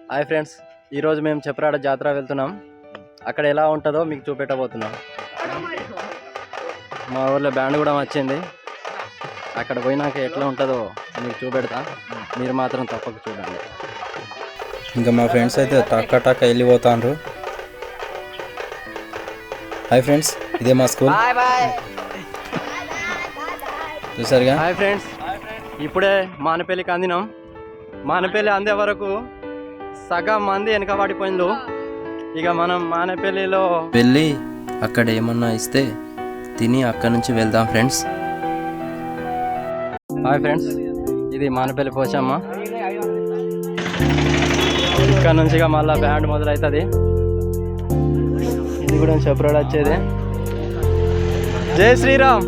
Hi friends, ఈరోజు మేము చెప్రాడ జాతర వెళ్తున్నాం. అక్కడ ఎలా ఉంటుందో మీకు చూపెట్టబోతున్నాం. మా ఊర్లో బ్యాండ్ కూడా వచ్చింది. అక్కడ పోయినాక ఎట్లా ఉంటుందో మీకు చూపెడతా, మీరు మాత్రం తప్పక చూడండి. ఇంకా మా ఫ్రెండ్స్ అయితే టక్క వెళ్ళిపోతాండ్రు. హాయ్ ఫ్రెండ్స్, ఇదే మా స్కూల్ చూసారుగా. హాయ్ ఫ్రెండ్స్, ఇప్పుడే మానపల్లికి అందినాం. మానపల్లి అందే వరకు సగం మంది వెనక పడిపోయిండు. ఇక మనం మానపల్లిలో వెళ్ళి అక్కడ ఏమన్నా ఇస్తే తిని అక్కడ నుంచి వెళ్దాం ఫ్రెండ్స్. హాయ్ ఫ్రెండ్స్, ఇది మానపల్లి పోచమ్మ. ఇక్కడ నుంచి ఇక మళ్ళీ బ్యాండ్ మొదలవుతుంది. ఇది కూడా చెప్రాడు వచ్చేది. జై శ్రీరామ్.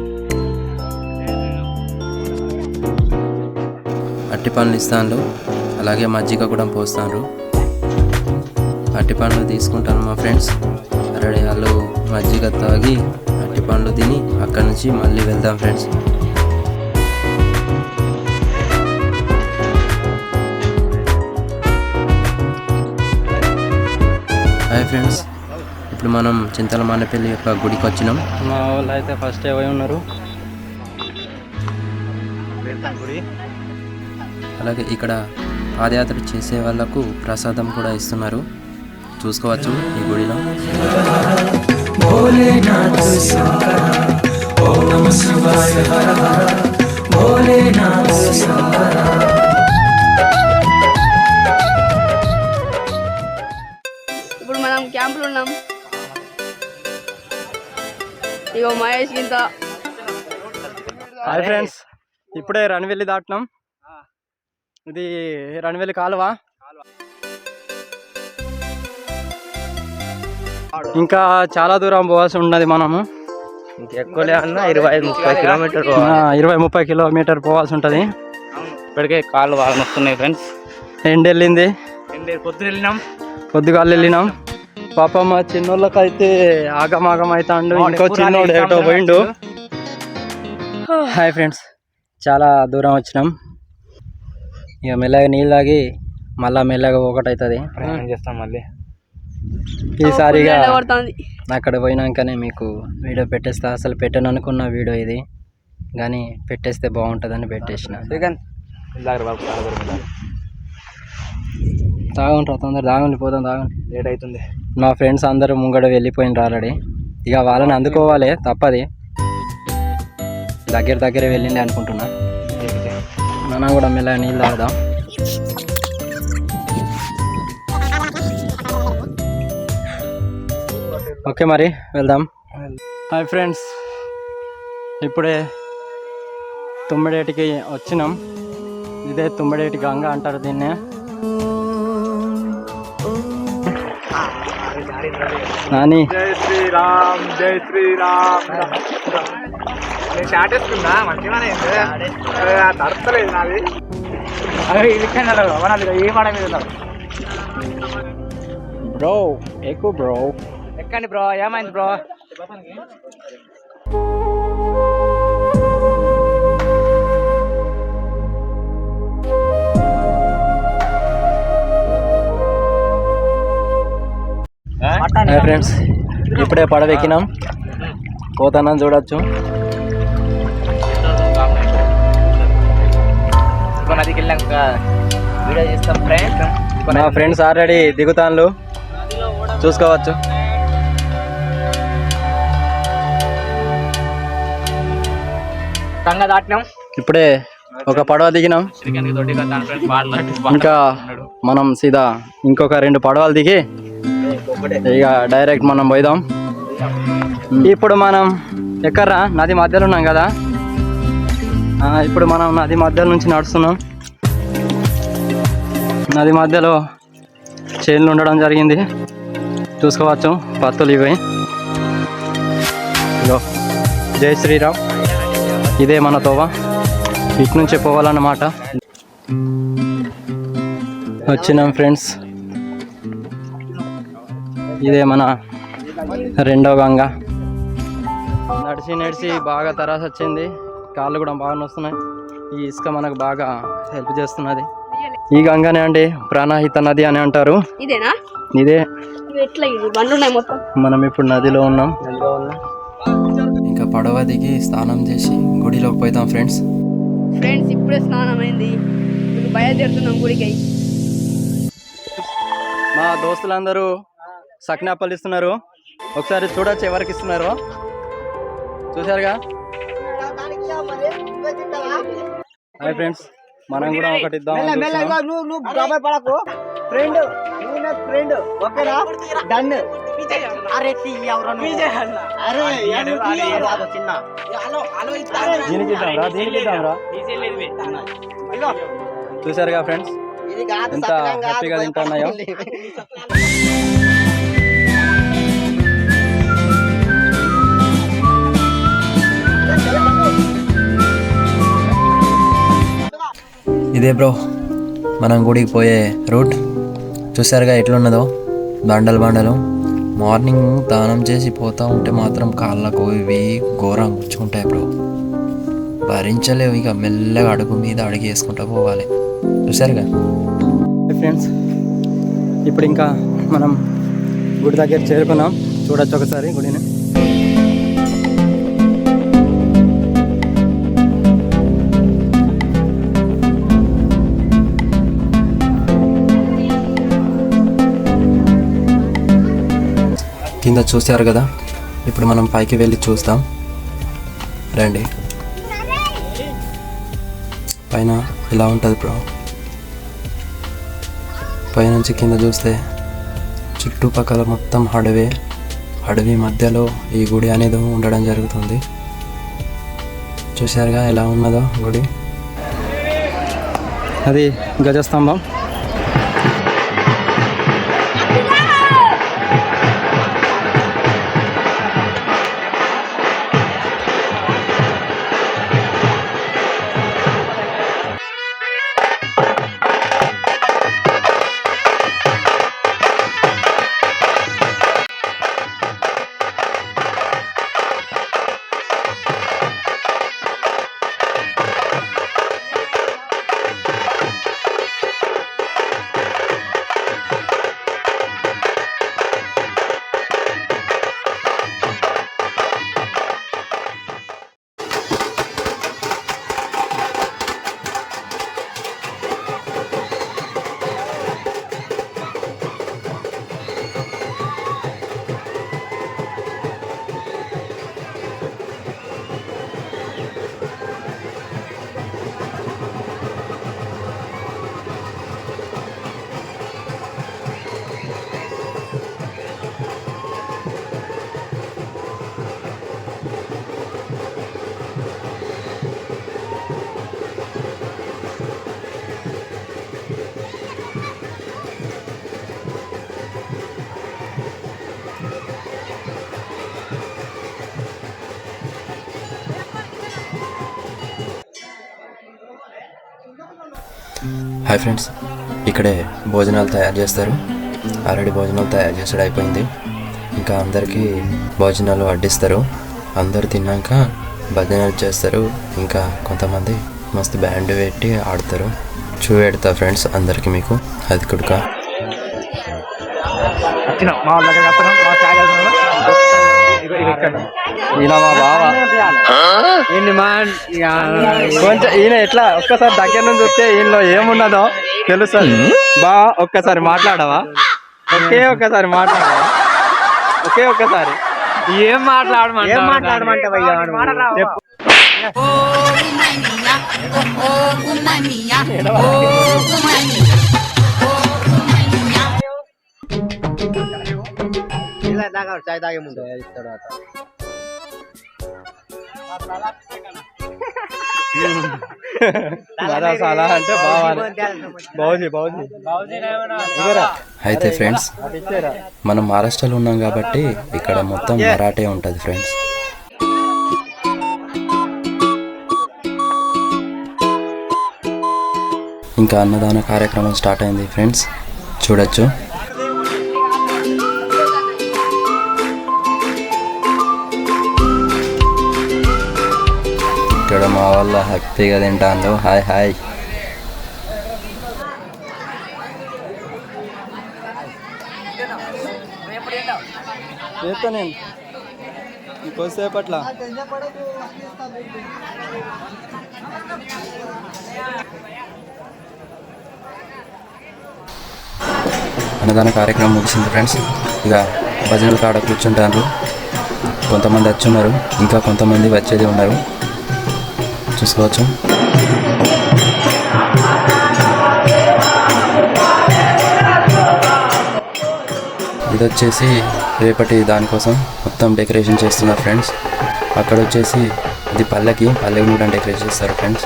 అట్టి పండ్లు ఇస్తాను, అలాగే మజ్జిగ కూడా పోస్తాను. అట్టి పండ్లు తీసుకుంటాను మా ఫ్రెండ్స్. రెడీ వాళ్ళు మజ్జిగ తాగి అట్టి పండ్లు తిని అక్కడి నుంచి మళ్ళీ వెళ్దాం ఫ్రెండ్స్. హాయ్ ఫ్రెండ్స్, ఇప్పుడు మనం చింతల మానపల్లి యొక్క గుడికి వచ్చినాం. మా వాళ్ళు అయితే ఫస్ట్ పోయి ఉన్నారు. అలాగే ఇక్కడ పాదయాత్ర చేసే వాళ్ళకు ప్రసాదం కూడా ఇస్తున్నారు, చూసుకోవచ్చు ఈ గుడిలో. ఇప్పుడు మనం క్యాంపులో ఉన్నాం. ఇగో మహేష్ గింత. హాయ్ ఫ్రెండ్స్, ఇప్పుడే రణవెల్లి దాటినాం. ఇది రణవెల్లి కాలువ. ఇంకా చాలా దూరం పోవాల్సి ఉన్నది. మనము ఎక్కువ లేదన్నా 20-30 కిలోమీటర్ 20-30 కిలోమీటర్ పోవాల్సి ఉంటుంది. ఇప్పటికే కాళ్ళు బాగా వస్తున్నాయి ఫ్రెండ్స్. ఎండ్ వెళ్ళింది, పొద్దుగాలు వెళ్ళినాం. పాప మా చిన్నోళ్ళకైతే ఆగమాగం అవుతాండు. ఇంకో చిన్నోడు ఏటో పోయిండు. హాయ్ ఫ్రెండ్స్, చాలా దూరం వచ్చినాం. ఇక మెల్లగా నీళ్ళు తాగి మళ్ళా మెల్లగా ఒకటి అవుతుంది. చేస్తాం మళ్ళీ ఈసారిగా అక్కడ పోయినాకనే మీకు వీడియో పెట్టేస్తా. అసలు పెట్టను అనుకున్న వీడియో ఇది, కానీ పెట్టేస్తే బాగుంటుందని పెట్టేసిన. తాగుంటారు తొందర, తాగండి పోతాం, తాగండి, లేట్ అవుతుంది. మా ఫ్రెండ్స్ అందరూ ముంగడ వెళ్ళిపోయినారు ఆల్రెడీ. ఇక వాళ్ళని అందుకోవాలి, తప్పది. దగ్గరే వెళ్ళింది అనుకుంటున్నా. మనం కూడా మెల్లగా నీళ్ళు తాగుదాం. ఓకే మరి వెళ్దాం. హాయ్ ఫ్రెండ్స్, ఇప్పుడే తుమ్మిడేటికి వచ్చినాం. ఇదే తుమ్మిడేటి గంగ అంటారు దీన్ని. నాని జై శ్రీరామ్, జై శ్రీరామ్. నేను షార్ట్ వేసుకున్నా మంచిగానే తడతలేదు నాది. అదే ఇది ఏ మాట మీద బ్రో ఎక్కువ బ్రో. ఎక్కండి బ్రో, ఏమైంది బ్రో? హాయ్ ఫ్రెండ్స్, ఇప్పుడే పడవ ఎక్కినాం. పోతానని చూడొచ్చు. నదికి వెళ్ళాక వీడియో చేస్తాం ఫ్రెండ్స్. మా ఫ్రెండ్స్ ఆల్రెడీ దిగుతాన్లు, చూసుకోవచ్చు. దాటినాం. ఇప్పుడే ఒక పడవ దిగినాం. ఇంకా మనం సీదా ఇంకొక 2 పడవలు దిగి ఇక డైరెక్ట్ మనం పోయిదాం. ఇప్పుడు మనం ఎక్కడ్రా నది మధ్యలో ఉన్నాం కదా. ఇప్పుడు మనం నది మధ్యలో నుంచి నడుస్తున్నాం. నది మధ్యలో చేనులు ఉండడం జరిగింది, చూసుకోవచ్చు. పత్తులు ఇవి. ఇగో జై శ్రీరామ్. ఇదే మన తోవ, ఇటు నుంచే పోవాలన్నమాట. వచ్చినాం ఫ్రెండ్స్. ఇదే మన రెండో గంగ. నడిచి బాగా తరాసు వచ్చింది. కాళ్ళు కూడా బాగా నొస్తున్నాయి. ఈ ఇసుక మనకు బాగా హెల్ప్ చేస్తున్నది. ఈ గంగనే అండి ప్రాణహిత నది అని అంటారు. ఇదేనా? ఇదే. ఇవి ఎట్లా ఇది బండ్లు ఉన్నాయి మొత్తం. మనం ఇప్పుడు నదిలో ఉన్నాం. ఇంకా పడవ దిగి స్నానం చేసి గుడిలోకి పోతాం ఫ్రెండ్స్. ఫ్రెండ్స్ ఇప్పుడే స్నానం అయింది, ఇప్పుడు బయలుదేరుతున్నాం గుడికి. మా దోస్తులందరూ సకినాపల్లి ఇస్తున్నారు. ఒకసారి చూడొచ్చు ఎవరికి ఇస్తున్నారు. చూసారుగా. హాయ్ ఫ్రెండ్స్, మనం కూడా ఒకటి ఇద్దాం. చూసారుగా ఫ్రెండ్స్ ఎంత హ్యాపీగా తింటున్నాయో. ఇదే బ్రో మనం గుడికి పోయే రూట్. చూసారుగా ఎట్లున్నదో, బండలు. మార్నింగ్ దానం చేసి పోతూ ఉంటే మాత్రం కాళ్ళకు ఇవి ఘోరం గుచ్చుకుంటాయి బ్రో, భరించలేవు. ఇక మెల్లగా అడుగు మీద అడుగు వేసుకుంటూ పోవాలి. చూసారుగా ఫ్రెండ్స్, ఇప్పుడు ఇంకా మనం గుడి దగ్గర చేరుకున్నాం. చూడొచ్చు ఒకసారి గుడిని. కింద చూసారు కదా, ఇప్పుడు మనం పైకి వెళ్ళి చూస్తాం రండి. పైన ఇలా ఉంటుంది బ్రో. పైనుంచి కింద చూస్తే చుట్టుపక్కల మొత్తం అడవి మధ్యలో ఈ గుడి అనేది ఉండడం జరుగుతుంది. చూసారుగా ఎలా ఉన్నదో గుడి. అది గజస్తంభం. హాయ్ ఫ్రెండ్స్, ఇక్కడే భోజనాలు తయారు చేస్తారు. ఆల్రెడీ భోజనాలు తయారు చేసాడు అయిపోయింది. ఇంకా అందరికీ భోజనాలు వడ్డిస్తారు. అందరు తిన్నాక భజనలు చేస్తారు. ఇంకా కొంతమంది మస్తు బ్యాండ్ పెట్టి ఆడతారు. చూపెడతా ఫ్రెండ్స్ అందరికీ మీకు. అది కుడుక ఈయన మా బావ. కొంచెం ఈయన ఎట్లా ఒక్కసారి దగ్గర నుంచి వస్తే ఈయనలో ఏమున్నదో తెలుస్తుంది. బా ఒక్కసారి మాట్లాడవా? ఒక్కసారి మాట్లాడవా? ఒక్కసారి ఏం మాట్లాడమంటే చెప్పు. అంటే అయితే ఫ్రెండ్స్, మనం మహారాష్ట్రలో ఉన్నాం కాబట్టి ఇక్కడ మొత్తం మరాఠీ ఉంటుంది ఫ్రెండ్స్. ఇంకా అన్నదాన కార్యక్రమం స్టార్ట్ అయింది ఫ్రెండ్స్, చూడొచ్చు. ఇక్కడ మా వాళ్ళ హ్యాపీగా తింటాను. Hi hi. చేస్తా నేను ఇంకోసేపట్ల. అన్నదాన కార్యక్రమం ముగిసింది ఫ్రెండ్స్. ఇక భజనలు కాడ కూర్చుంటారు. కొంతమంది వచ్చున్నారు, ఇంకా కొంతమంది వచ్చేది ఉన్నారు, చూసుకోవచ్చు. ఇది వచ్చేసి రేపటి దానికోసం మొత్తం డెకరేషన్ చేస్తున్నారు ఫ్రెండ్స్. అక్కడ వచ్చేసి ఇది పల్లెకి కూడా డెకరేట్ చేస్తారు ఫ్రెండ్స్.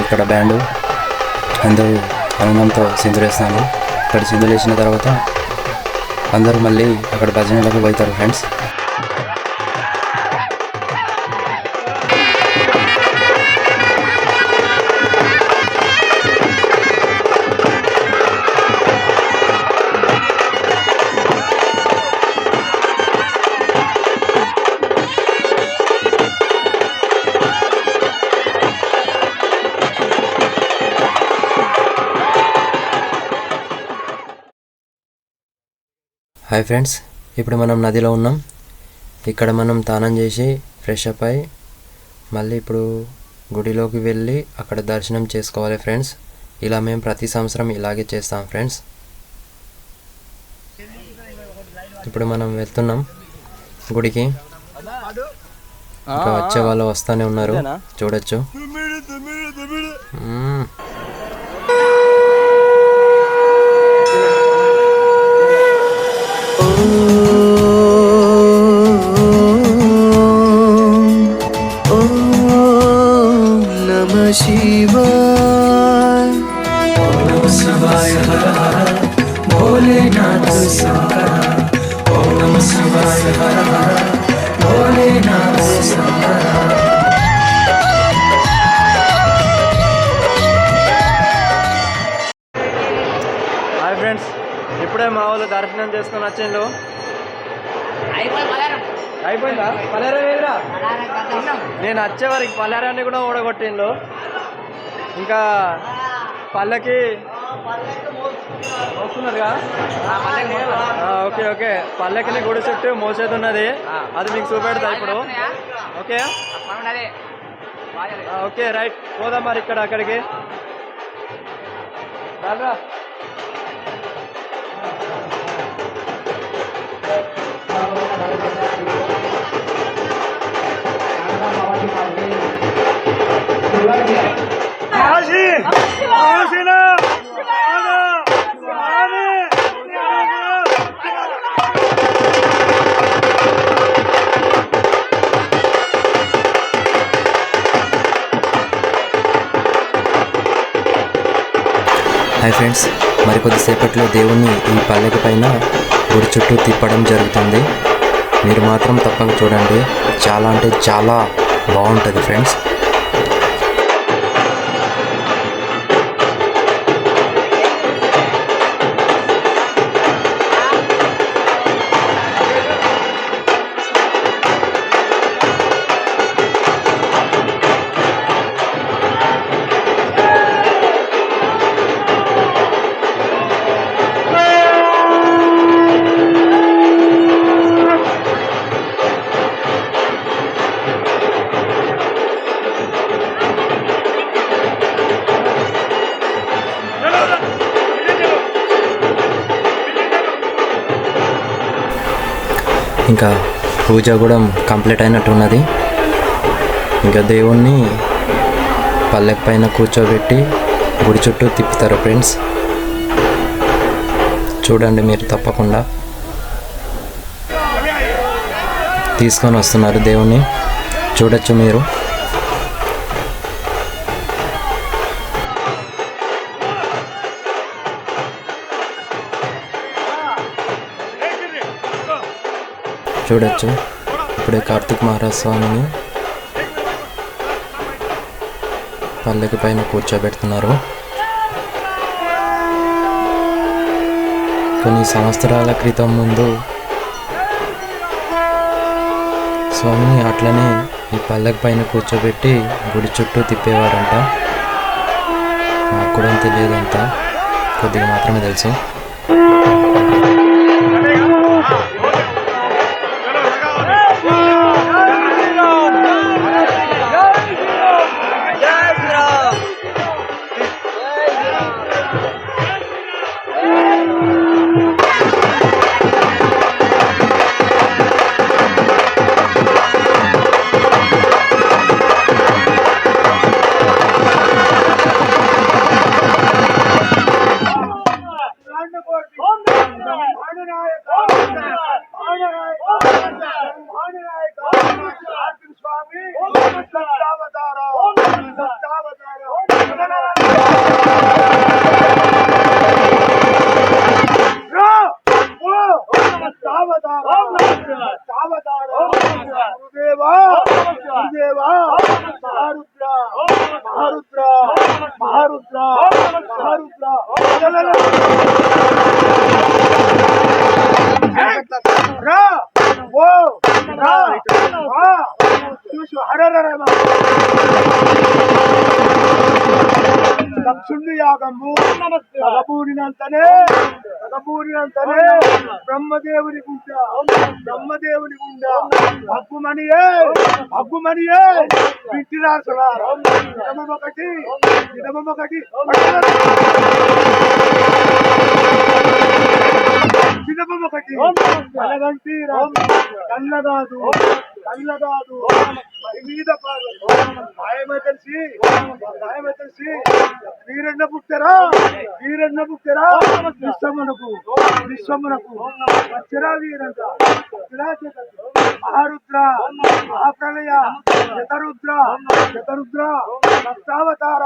ఇక్కడ బ్యాండు అందరూ ఆనందంతో సింధులేస్తాను. ఇక్కడ సింధులేసిన తర్వాత అందరూ మళ్ళీ అక్కడ భజనలకు పోతారు ఫ్రెండ్స్. హాయ్ ఫ్రెండ్స్, ఇప్పుడు మనం నదిలో ఉన్నాం. ఇక్కడ మనం స్నానం చేసి ఫ్రెష్ అప్ అయి మళ్ళీ ఇప్పుడు గుడిలోకి వెళ్ళి అక్కడ దర్శనం చేసుకోవాలి ఫ్రెండ్స్. ఇలా మేము ప్రతి సంవత్సరం ఇలాగే చేస్తాం ఫ్రెండ్స్. ఇప్పుడు మనం వెళ్తున్నాం గుడికి. ఇంకా వచ్చే వాళ్ళు వస్తూనే ఉన్నారు, చూడొచ్చు. హాయ్ ఫ్రెండ్స్, ఇప్పుడే మా వాళ్ళు దర్శనం చేసుకొని వచ్చిండు. అయిపోయిందా పలారం? ఏదిరా నేను వచ్చే వరకు పలారాన్ని కూడా ఓడగొట్టిండు. ఇంకా పల్లకి వస్తున్నారుగా. ఓకే ఓకే, పల్లకిని గుడి చుట్టూ మోసేది ఉన్నది, అది మీకు చూపెడతా ఇప్పుడు. ఓకే ఓకే రైట్, పోదాం మరి ఇక్కడ అక్కడికి. రారా హాయ్ ఫ్రెండ్స్, మరికొద్దిసేపట్లో దేవుణ్ణి ఈ పల్లెకి పైన గుడి చుట్టూ తిప్పడం జరుగుతుంది. మీరు మాత్రం తప్పక చూడండి, చాలా అంటే చాలా బాగుంటుంది ఫ్రెండ్స్. ఇంకా పూజ కూడా కంప్లీట్ అయినట్టున్నది. ఇంకా దేవుణ్ణి పల్లెకి పైన కూర్చోబెట్టి గుడి చుట్టూ తిప్పుతారు ఫ్రెండ్స్. చూడండి, మీరు తప్పకుండా తీసుకొని వస్తున్నారు దేవుణ్ణి, చూడొచ్చు మీరు. చూడొచ్చు, ఇప్పుడే కార్తీక్ మహారాజ్ స్వామిని పల్లకి పైన కూర్చోబెడుతున్నారు. కొన్ని సంవత్సరాల క్రితం ముందు స్వామిని అట్లనే ఈ పల్లకి పైన కూర్చోబెట్టి గుడి చుట్టూ తిప్పేవారంట. నాకు కూడా తెలియదంతా, కొద్దిగా మాత్రమే తెలుసు. దక్షుణ్ణి యాగము తగబూరినంతనే బ్రహ్మదేవుని గుండ భగ్గుమనియే ఇంటి రాసులారా దినమొకటి కలగంటి కళ్ళగాదు మీద మాయమే తెలిసి వీరన్న పుట్టరా విశ్వమునకు వచ్చరా వీరంత మహారుద్ర మహాప్రలయ శతరుద్ర సప్తావతార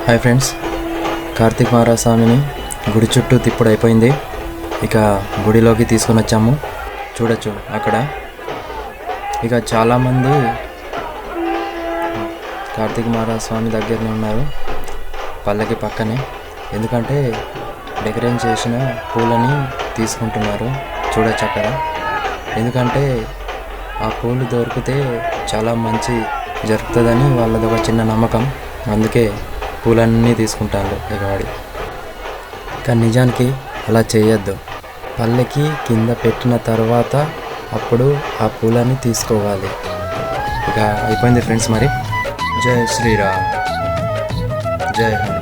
హాయ్ ఫ్రెండ్స్, కార్తీక మహారాజ్ స్వామిని గుడి చుట్టూ తిప్పుడు అయిపోయింది. ఇక గుడిలోకి తీసుకొని వచ్చాము. చూడొచ్చు అక్కడ ఇక చాలామంది కార్తీక మహారాజ్ స్వామి దగ్గరనే ఉన్నారు, పల్లకి పక్కనే. ఎందుకంటే డెకరేషన్ చేసిన పూలని తీసుకుంటున్నారు. చూడొచ్చు అక్కడ. ఎందుకంటే ఆ పూలు దొరికితే చాలా మంచి జరుగుతుందని వాళ్ళది ఒక చిన్న నమ్మకం. అందుకే పూలన్నీ తీసుకుంటారు ఎగవాడి. కానీ నిజానికి అలా చేయొద్దు. పల్లెకి కింద పెట్టిన తర్వాత అప్పుడు ఆ పూలని తీసుకోవాలి. ఇక అయిపోయింది ఫ్రెండ్స్. మరి జై శ్రీరామ్, జై హింద్.